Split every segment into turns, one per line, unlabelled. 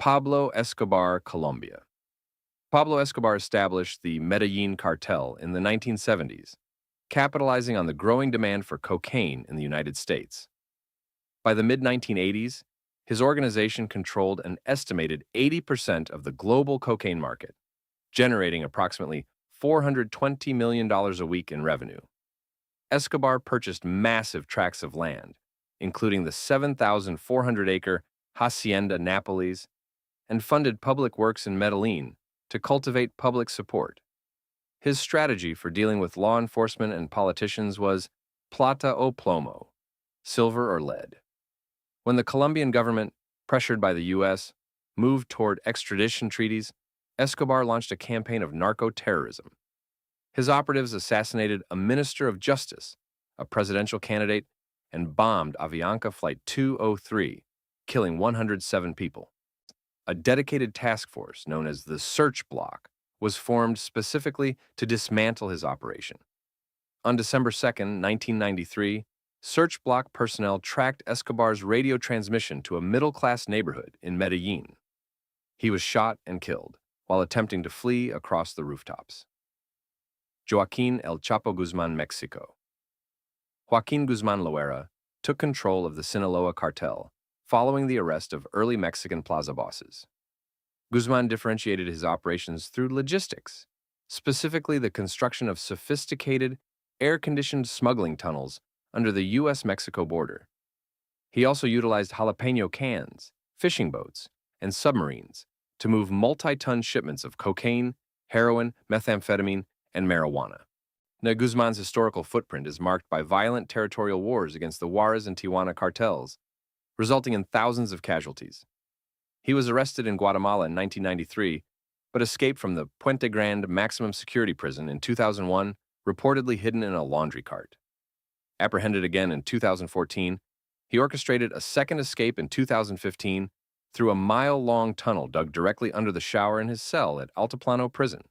Pablo Escobar, Colombia. Pablo Escobar established the Medellín cartel in the 1970s, capitalizing on the growing demand for cocaine in the United States. By the mid-1980s, his organization controlled an estimated 80% of the global cocaine market, generating approximately $420 million a week in revenue. Escobar purchased massive tracts of land, including the 7,400-acre Hacienda Nápoles, and funded public works in Medellín to cultivate public support. His strategy for dealing with law enforcement and politicians was plata o plomo, silver or lead. When the Colombian government, pressured by the U.S., moved toward extradition treaties, Escobar launched a campaign of narco-terrorism. His operatives assassinated a minister of justice, a presidential candidate, and bombed Avianca Flight 203, killing 107 people. A dedicated task force known as the Search Block was formed specifically to dismantle his operation. On December 2, 1993, Search Block personnel tracked Escobar's radio transmission to a middle-class neighborhood in Medellín. He was shot and killed while attempting to flee across the rooftops. Joaquín El Chapo Guzmán, Mexico. Joaquín Guzmán Loera took control of the Sinaloa cartel following the arrest of early Mexican plaza bosses. Guzmán differentiated his operations through logistics, specifically the construction of sophisticated, air-conditioned smuggling tunnels under the U.S.-Mexico border. He also utilized jalapeno cans, fishing boats, and submarines to move multi-ton shipments of cocaine, heroin, methamphetamine, and marijuana. Now, Guzmán's historical footprint is marked by violent territorial wars against the Juarez and Tijuana cartels, resulting in thousands of casualties. He was arrested in Guatemala in 1993, but escaped from the Puente Grande maximum security prison in 2001, reportedly hidden in a laundry cart. Apprehended again in 2014, he orchestrated a second escape in 2015 through a mile-long tunnel dug directly under the shower in his cell at Altiplano Prison.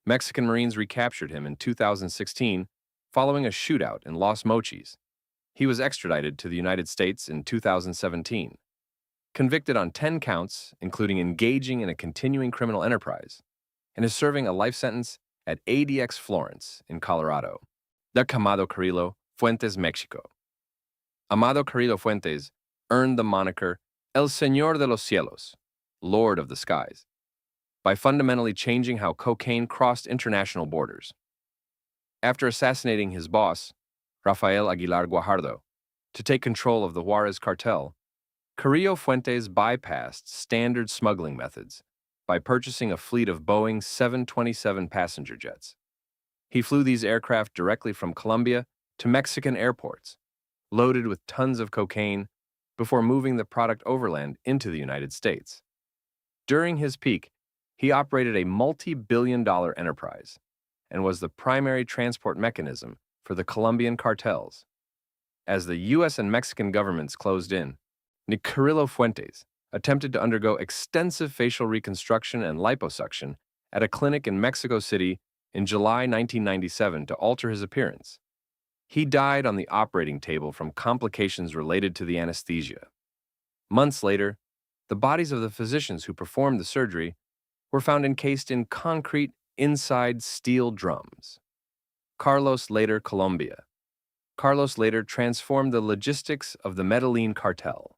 Mexican Marines recaptured him in 2016 following a shootout in Los Mochis. He was extradited to the United States in 2017. Convicted on 10 counts, including engaging in a continuing criminal enterprise, and is serving a life sentence at ADX Florence in Colorado. Amado Carrillo Fuentes, Mexico. Amado Carrillo Fuentes earned the moniker El Señor de los Cielos, Lord of the Skies, by fundamentally changing how cocaine crossed international borders. After assassinating his boss, Rafael Aguilar Guajardo, to take control of the Juarez cartel, Carrillo Fuentes bypassed standard smuggling methods by purchasing a fleet of Boeing 727 passenger jets. He flew these aircraft directly from Colombia to Mexican airports, loaded with tons of cocaine, before moving the product overland into the United States. During his peak, he operated a multi-billion-dollar enterprise and was the primary transport mechanism for the Colombian cartels. As the U.S. and Mexican governments closed in, Carrillo Fuentes attempted to undergo extensive facial reconstruction and liposuction at a clinic in Mexico City in July 1997 to alter his appearance. He died on the operating table from complications related to the anesthesia. Months later, the bodies of the physicians who performed the surgery were found encased in concrete inside steel drums. Carlos later Colombia. Carlos later transformed the logistics of the Medellín cartel.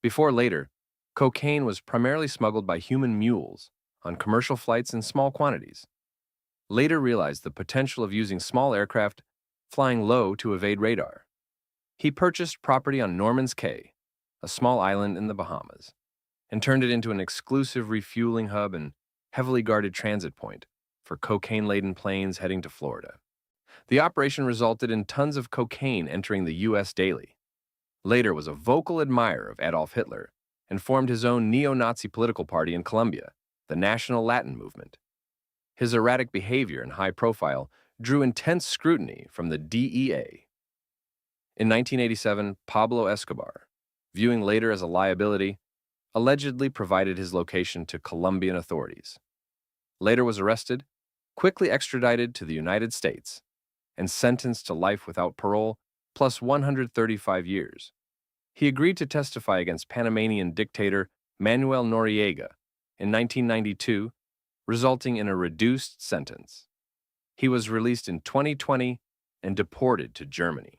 Before later, cocaine was primarily smuggled by human mules on commercial flights in small quantities. Later realized the potential of using small aircraft flying low to evade radar. He purchased property on Norman's Cay, a small island in the Bahamas, and turned it into an exclusive refueling hub and heavily guarded transit point for cocaine-laden planes heading to Florida. The operation resulted in tons of cocaine entering the U.S. daily. Later was a vocal admirer of Adolf Hitler and formed his own neo-Nazi political party in Colombia, the National Latin Movement. His erratic behavior and high profile drew intense scrutiny from the DEA. In 1987, Pablo Escobar, viewing later as a liability, allegedly provided his location to Colombian authorities. Later was arrested, quickly extradited to the United States, and sentenced to life without parole plus 135 years. He agreed to testify against Panamanian dictator Manuel Noriega, in 1992, resulting in a reduced sentence. He was released in 2020 and deported to Germany.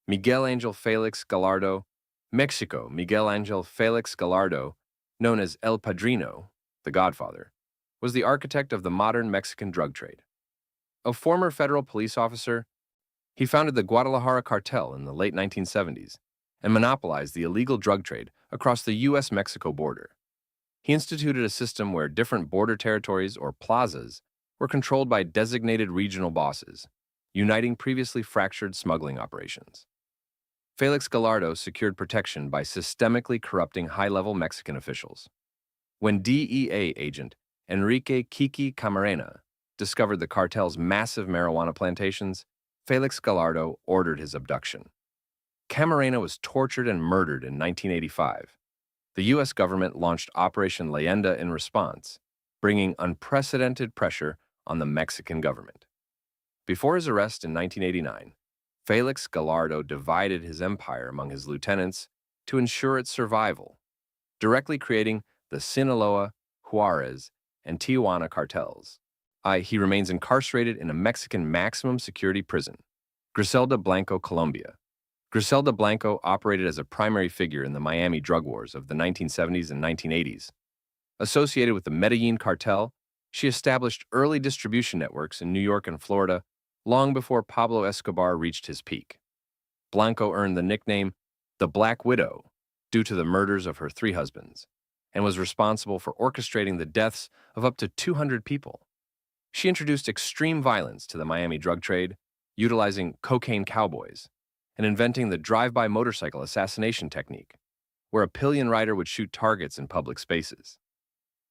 Miguel Angel Felix Gallardo, Mexico. Miguel Angel Felix Gallardo, known as El Padrino, the Godfather, was the architect of the modern Mexican drug trade. A former federal police officer, he founded the Guadalajara cartel in the late 1970s and monopolized the illegal drug trade across the U.S.-Mexico border. He instituted a system where different border territories, or plazas, were controlled by designated regional bosses, uniting previously fractured smuggling operations. Felix Gallardo secured protection by systemically corrupting high-level Mexican officials. When DEA agent Enrique Kiki Camarena discovered the cartel's massive marijuana plantations, Felix Gallardo ordered his abduction. Camarena was tortured and murdered in 1985. The U.S. government launched Operation Leyenda in response, bringing unprecedented pressure on the Mexican government. Before his arrest in 1989, Felix Gallardo divided his empire among his lieutenants to ensure its survival, directly creating the Sinaloa, Juarez, and Tijuana cartels. He remains incarcerated in a Mexican maximum security prison, Griselda Blanco, Colombia. Griselda Blanco operated as a primary figure in the Miami drug wars of the 1970s and 1980s. Associated with the Medellín cartel, she established early distribution networks in New York and Florida long before Pablo Escobar reached his peak. Blanco earned the nickname the Black Widow due to the murders of her 3 husbands, and was responsible for orchestrating the deaths of up to 200 people. She introduced extreme violence to the Miami drug trade, utilizing cocaine cowboys, and inventing the drive-by motorcycle assassination technique, where a pillion rider would shoot targets in public spaces.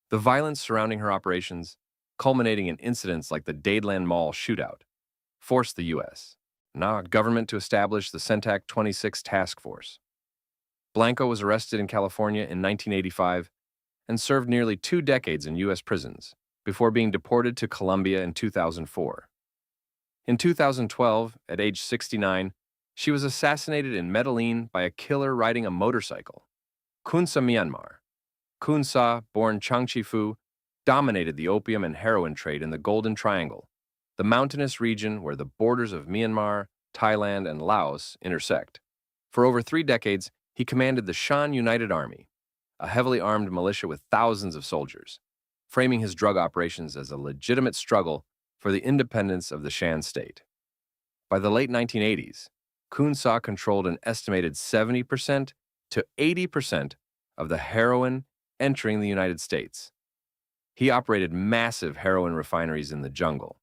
The violence surrounding her operations, culminating in incidents like the Dadeland Mall shootout, forced the U.S. government to establish the CENTAC 26 task force. Blanco was arrested in California in 1985 and served nearly 2 decades in U.S. prisons before being deported to Colombia in 2004. In 2012, at age 69, she was assassinated in Medellín by a killer riding a motorcycle. Kunsa, Myanmar. Kunsa, born Changchi-fu, dominated the opium and heroin trade in the Golden Triangle, the mountainous region where the borders of Myanmar, Thailand, and Laos intersect. For over 3 decades, he commanded the Shan United Army, a heavily armed militia with thousands of soldiers, framing his drug operations as a legitimate struggle for the independence of the Shan state. By the late 1980s, Kunsa controlled an estimated 70% to 80% of the heroin entering the United States. He operated massive heroin refineries in the jungle,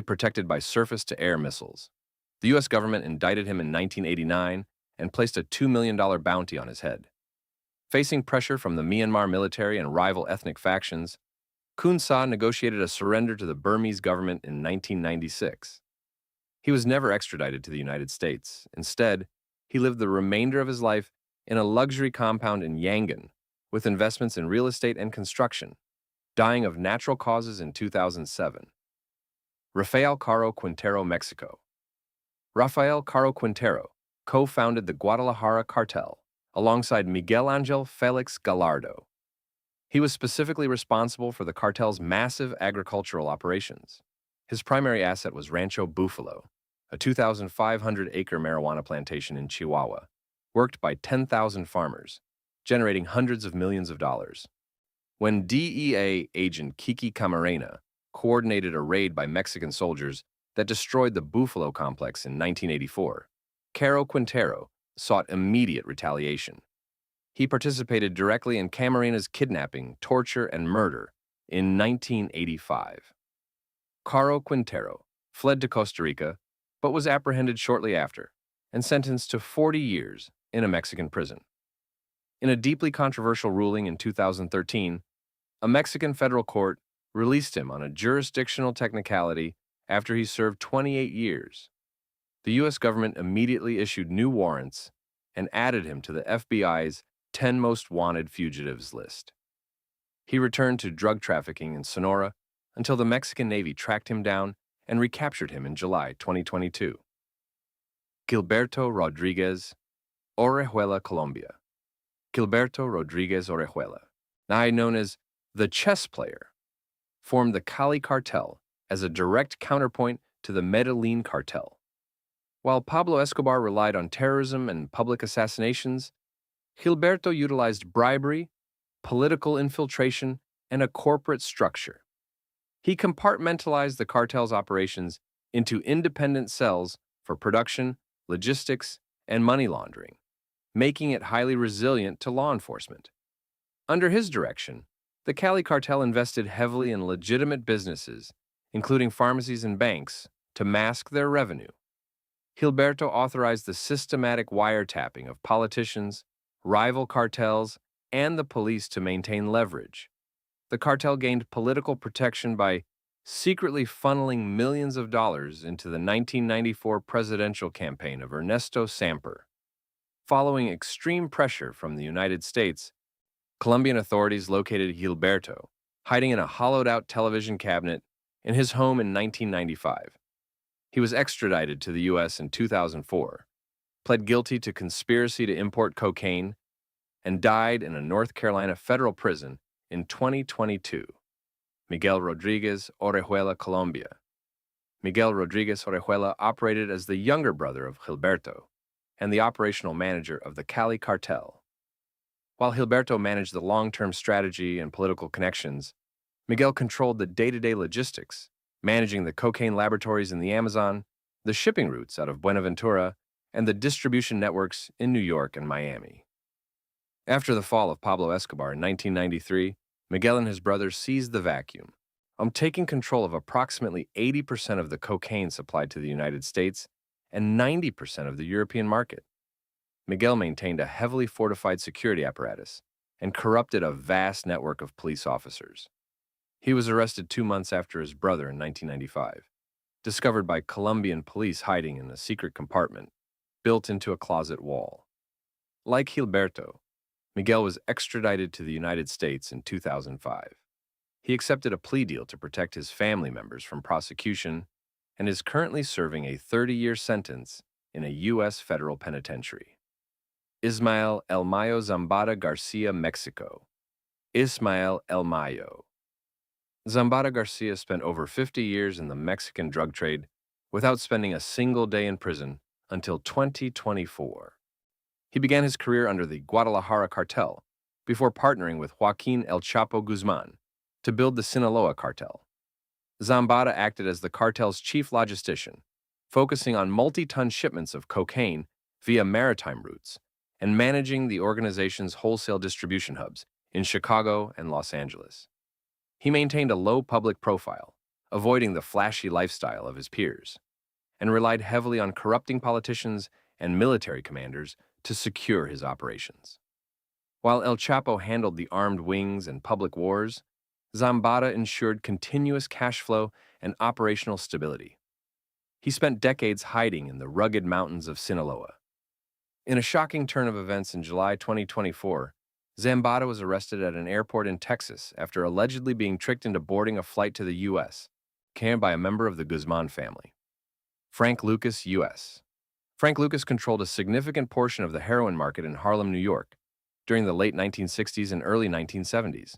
protected by surface-to-air missiles. The U.S. government indicted him in 1989 and placed a $2 million bounty on his head. Facing pressure from the Myanmar military and rival ethnic factions, Kunsa negotiated a surrender to the Burmese government in 1996. He was never extradited to the United States. Instead, he lived the remainder of his life in a luxury compound in Yangon, with investments in real estate and construction, dying of natural causes in 2007. Rafael Caro Quintero, Mexico. Rafael Caro Quintero co-founded the Guadalajara cartel alongside Miguel Angel Felix Gallardo. He was specifically responsible for the cartel's massive agricultural operations. His primary asset was Rancho Buffalo, a 2,500-acre marijuana plantation in Chihuahua, worked by 10,000 farmers, generating hundreds of millions of dollars. When DEA agent Kiki Camarena coordinated a raid by Mexican soldiers that destroyed the Buffalo complex in 1984, Caro Quintero sought immediate retaliation. He participated directly in Camarena's kidnapping, torture, and murder in 1985. Caro Quintero fled to Costa Rica, but was apprehended shortly after and sentenced to 40 years in a Mexican prison. In a deeply controversial ruling in 2013, a Mexican federal court released him on a jurisdictional technicality after he served 28 years. The U.S. government immediately issued new warrants and added him to the FBI's 10 most wanted fugitives list. He returned to drug trafficking in Sonora until the Mexican Navy tracked him down and recaptured him in July 2022. Gilberto Rodriguez, Orejuela, Colombia. Gilberto Rodriguez Orejuela, now known as the chess player, formed the Cali cartel as a direct counterpoint to the Medellín cartel. While Pablo Escobar relied on terrorism and public assassinations, Gilberto utilized bribery, political infiltration, and a corporate structure. He compartmentalized the cartel's operations into independent cells for production, logistics, and money laundering, making it highly resilient to law enforcement. Under his direction, the Cali cartel invested heavily in legitimate businesses, including pharmacies and banks, to mask their revenue. Gilberto authorized the systematic wiretapping of politicians, rival cartels, and the police to maintain leverage. The cartel gained political protection by secretly funneling millions of dollars into the 1994 presidential campaign of Ernesto Samper. Following extreme pressure from the United States, Colombian authorities located Gilberto, hiding in a hollowed-out television cabinet in his home in 1995. He was extradited to the U.S. in 2004, pled guilty to conspiracy to import cocaine, and died in a North Carolina federal prison in 2022. Miguel Rodriguez Orejuela, Colombia. Miguel Rodriguez Orejuela operated as the younger brother of Gilberto and the operational manager of the Cali cartel. While Gilberto managed the long-term strategy and political connections, Miguel controlled the day-to-day logistics, managing the cocaine laboratories in the Amazon, the shipping routes out of Buenaventura, and the distribution networks in New York and Miami. After the fall of Pablo Escobar in 1993, Miguel and his brothers seized the vacuum, taking control of approximately 80% of the cocaine supplied to the United States and 90% of the European market. Miguel maintained a heavily fortified security apparatus and corrupted a vast network of police officers. He was arrested 2 months after his brother in 1995, discovered by Colombian police hiding in a secret compartment built into a closet wall. Like Gilberto, Miguel was extradited to the United States in 2005. He accepted a plea deal to protect his family members from prosecution and is currently serving a 30-year sentence in a U.S. federal penitentiary. Ismael El Mayo Zambada Garcia, Mexico. Ismael El Mayo. Zambada Garcia spent over 50 years in the Mexican drug trade without spending a single day in prison until 2024. He began his career under the Guadalajara cartel before partnering with Joaquin El Chapo Guzman to build the Sinaloa cartel. Zambada acted as the cartel's chief logistician, focusing on multi-ton shipments of cocaine via maritime routes and managing the organization's wholesale distribution hubs in Chicago and Los Angeles. He maintained a low public profile, avoiding the flashy lifestyle of his peers, and relied heavily on corrupting politicians and military commanders to secure his operations. While El Chapo handled the armed wings and public wars, Zambada ensured continuous cash flow and operational stability. He spent decades hiding in the rugged mountains of Sinaloa. In a shocking turn of events in July 2024, Zambada was arrested at an airport in Texas after allegedly being tricked into boarding a flight to the U.S., carried by a member of the Guzman family. Frank Lucas, U.S. Frank Lucas controlled a significant portion of the heroin market in Harlem, New York, during the late 1960s and early 1970s.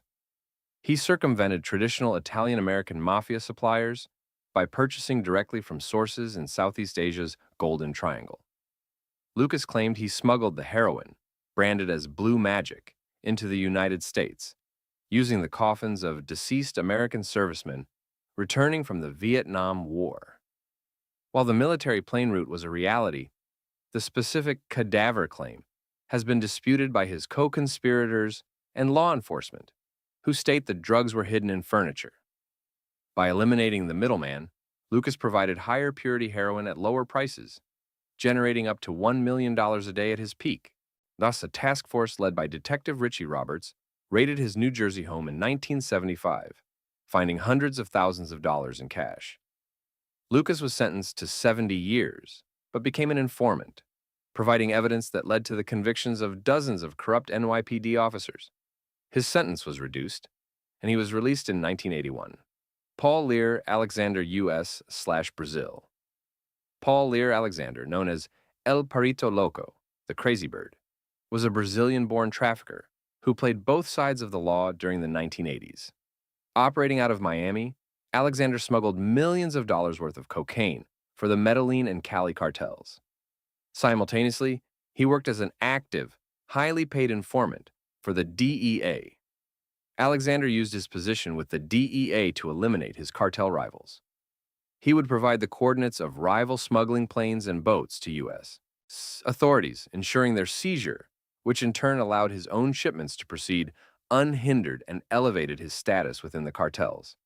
He circumvented traditional Italian-American mafia suppliers by purchasing directly from sources in Southeast Asia's Golden Triangle. Lucas claimed he smuggled the heroin, branded as Blue Magic, into the United States, using the coffins of deceased American servicemen returning from the Vietnam War. While the military plane route was a reality, the specific cadaver claim has been disputed by his co-conspirators and law enforcement, who state the drugs were hidden in furniture. By eliminating the middleman, Lucas provided higher purity heroin at lower prices, generating up to $1 million a day at his peak. Thus, a task force led by Detective Richie Roberts raided his New Jersey home in 1975, finding hundreds of thousands of dollars in cash. Lucas was sentenced to 70 years, but became an informant, providing evidence that led to the convictions of dozens of corrupt NYPD officers. His sentence was reduced, and he was released in 1981. Paul Lear Alexander, U.S./Brazil. Paul Lear Alexander, known as El Perito Loco, the Crazy Bird, was a Brazilian-born trafficker who played both sides of the law during the 1980s. Operating out of Miami, Alexander smuggled millions of dollars worth of cocaine for the Medellín and Cali cartels. Simultaneously, he worked as an active, highly paid informant for the DEA. Alexander used his position with the DEA to eliminate his cartel rivals. He would provide the coordinates of rival smuggling planes and boats to U.S. authorities, ensuring their seizure, which in turn allowed his own shipments to proceed unhindered and elevated his status within the cartels.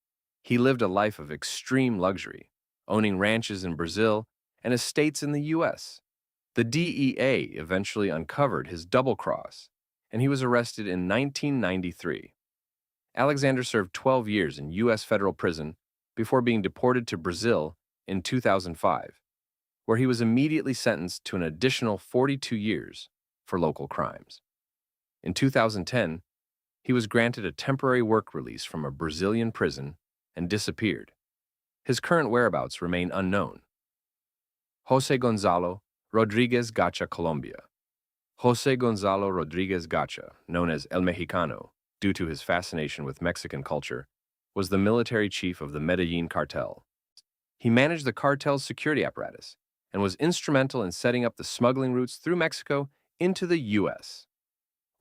He lived a life of extreme luxury, owning ranches in Brazil and estates in the U.S. The DEA eventually uncovered his double cross, and he was arrested in 1993. Alexander served 12 years in U.S. federal prison before being deported to Brazil in 2005, where he was immediately sentenced to an additional 42 years for local crimes. In 2010, he was granted a temporary work release from a Brazilian prison and disappeared. His current whereabouts remain unknown. José Gonzalo Rodríguez Gacha, Colombia. José Gonzalo Rodríguez Gacha, known as El Mexicano due to his fascination with Mexican culture, was the military chief of the Medellín cartel. He managed the cartel's security apparatus and was instrumental in setting up the smuggling routes through Mexico into the U.S.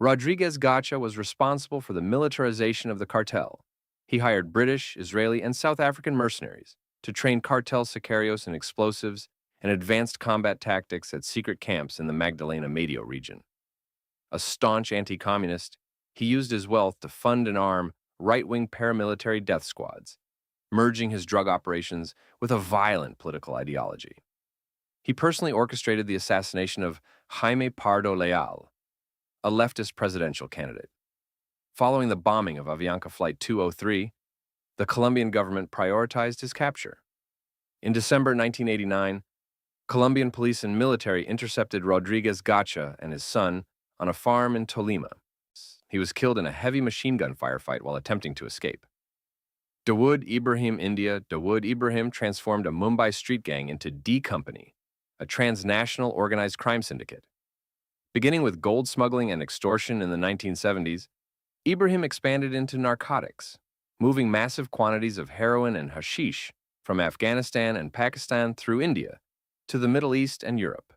Rodríguez Gacha was responsible for the militarization of the cartel. He hired British, Israeli, and South African mercenaries to train cartel sicarios in explosives and advanced combat tactics at secret camps in the Magdalena Medio region. A staunch anti-communist, he used his wealth to fund and arm right-wing paramilitary death squads, merging his drug operations with a violent political ideology. He personally orchestrated the assassination of Jaime Pardo Leal, a leftist presidential candidate. Following the bombing of Avianca Flight 203, the Colombian government prioritized his capture. In December 1989, Colombian police and military intercepted Rodríguez Gacha and his son on a farm in Tolima. He was killed in a heavy machine gun firefight while attempting to escape. Dawood Ibrahim India Dawood Ibrahim transformed a Mumbai street gang into D Company, a transnational organized crime syndicate. Beginning with gold smuggling and extortion in the 1970s, Ibrahim expanded into narcotics, moving massive quantities of heroin and hashish from Afghanistan and Pakistan through India to the Middle East and Europe.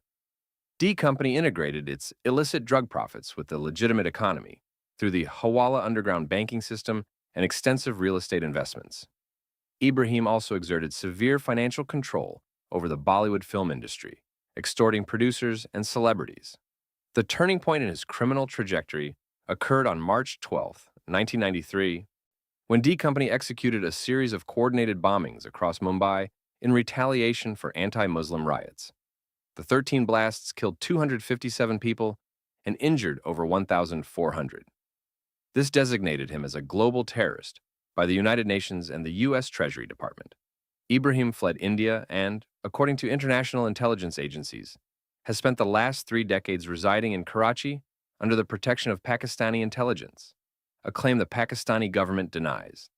D Company integrated its illicit drug profits with the legitimate economy through the Hawala underground banking system and extensive real estate investments. Ibrahim also exerted severe financial control over the Bollywood film industry, extorting producers and celebrities. The turning point in his criminal trajectory occurred on March 12, 1993, when D Company executed a series of coordinated bombings across Mumbai in retaliation for anti-Muslim riots. The 13 blasts killed 257 people and injured over 1,400. This designated him as a global terrorist by the United Nations and the U.S. Treasury Department. Ibrahim fled India and, according to international intelligence agencies, has spent the last 3 decades residing in Karachi under the protection of Pakistani intelligence, a claim the Pakistani government denies.